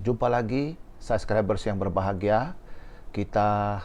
Jumpa lagi subscribers yang berbahagia. Kita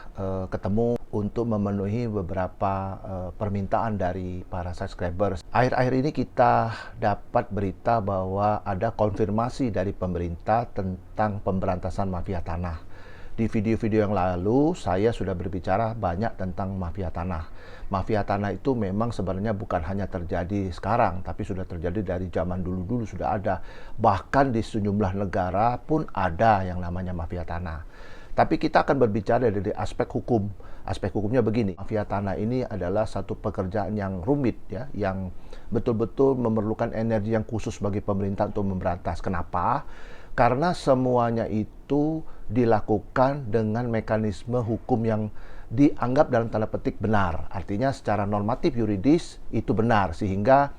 ketemu untuk memenuhi beberapa permintaan dari para subscribers. Akhir-akhir ini kita dapat berita bahwa ada konfirmasi dari pemerintah tentang pemberantasan mafia tanah. Di video-video yang lalu saya sudah berbicara banyak tentang mafia tanah. Mafia tanah itu memang sebenarnya bukan hanya terjadi sekarang, tapi sudah terjadi dari zaman dulu-dulu sudah ada. Bahkan di sejumlah negara pun ada yang namanya mafia tanah. Tapi kita akan berbicara dari aspek hukum. Aspek hukumnya begini, mafia tanah ini adalah satu pekerjaan yang rumit ya, yang betul-betul memerlukan energi yang khusus bagi pemerintah untuk memberantas. Kenapa? Karena semuanya itu dilakukan dengan mekanisme hukum yang dianggap dalam tanda petik benar. Artinya secara normatif yuridis itu benar, sehingga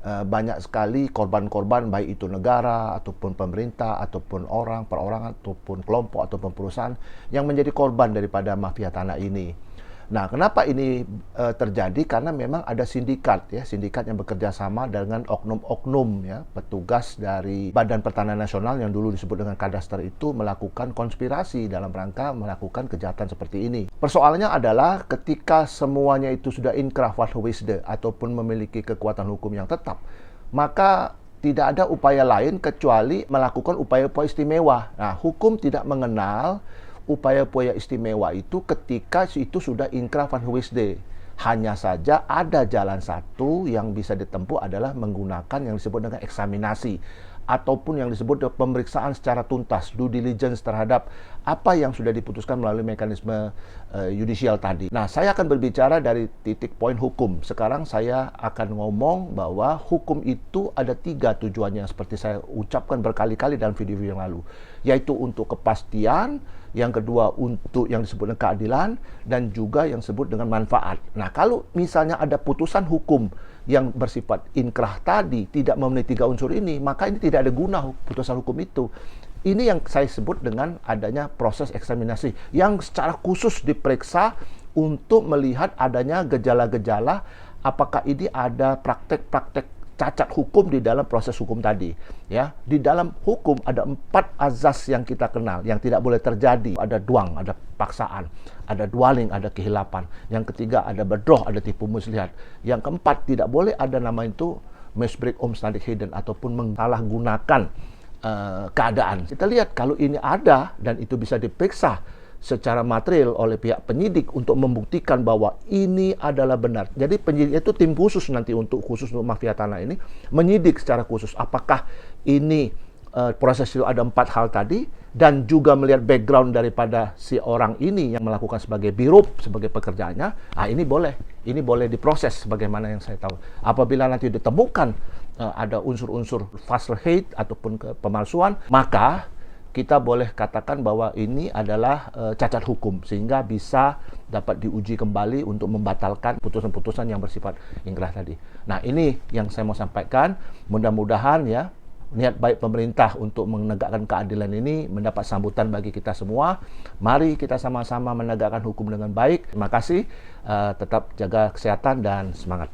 banyak sekali korban-korban, baik itu negara ataupun pemerintah ataupun orang, perorangan ataupun kelompok ataupun perusahaan yang menjadi korban daripada mafia tanah ini. Nah, kenapa ini terjadi? Karena memang ada sindikat ya, sindikat yang bekerja sama dengan oknum-oknum ya, petugas dari Badan Pertanahan Nasional yang dulu disebut dengan Kadaster itu melakukan konspirasi dalam rangka melakukan kejahatan seperti ini. Persoalannya adalah ketika semuanya itu sudah inkrah wisde ataupun memiliki kekuatan hukum yang tetap, maka tidak ada upaya lain kecuali melakukan upaya-upaya istimewa. Nah, hukum tidak mengenal upaya-upaya istimewa itu ketika itu sudah inkrah wisde. Hanya saja ada jalan satu yang bisa ditempuh adalah menggunakan yang disebut dengan eksaminasi ataupun yang disebut dengan pemeriksaan secara tuntas, due diligence terhadap apa yang sudah diputuskan melalui mekanisme yudisial tadi. Nah, saya akan berbicara dari titik poin hukum. Sekarang saya akan ngomong bahwa hukum itu ada 3 tujuannya seperti saya ucapkan berkali-kali dalam video-video yang lalu, yaitu untuk kepastian, yang kedua untuk yang disebut dengan keadilan, dan juga yang disebut dengan manfaat. Nah, kalau misalnya ada putusan hukum yang bersifat inkrah tadi tidak memenuhi 3 unsur ini, maka ini tidak ada guna putusan hukum itu. Ini yang saya sebut dengan adanya proses eksaminasi yang secara khusus diperiksa untuk melihat adanya gejala-gejala apakah ini ada praktek-praktek cacat hukum di dalam proses hukum tadi ya. Di dalam hukum ada 4 azas yang kita kenal yang tidak boleh terjadi. Ada duang, ada paksaan, ada dwaling, ada kehilapan. Yang ketiga ada bedroh, ada tipu muslihat. Yang keempat tidak boleh ada nama itu misbreak omstandigheden ataupun mensalahgunakan keadaan. Kita lihat kalau ini ada dan itu bisa diperiksa secara material oleh pihak penyidik untuk membuktikan bahwa ini adalah benar. Jadi penyidik itu tim khusus nanti khusus untuk mafia tanah ini menyidik secara khusus apakah ini proses itu ada 4 hal tadi, dan juga melihat background daripada si orang ini yang melakukan sebagai birup, sebagai pekerjaannya. Ini boleh diproses sebagaimana yang saya tahu. Apabila nanti ditemukan ada unsur-unsur false hate ataupun pemalsuan, maka kita boleh katakan bahwa ini adalah cacat hukum, sehingga bisa dapat diuji kembali untuk membatalkan putusan-putusan yang bersifat inkrah tadi. Nah, ini yang saya mau sampaikan. Mudah-mudahan ya niat baik pemerintah untuk menegakkan keadilan ini mendapat sambutan bagi kita semua. Mari kita sama-sama menegakkan hukum dengan baik. Terima kasih. Tetap jaga kesehatan dan semangat.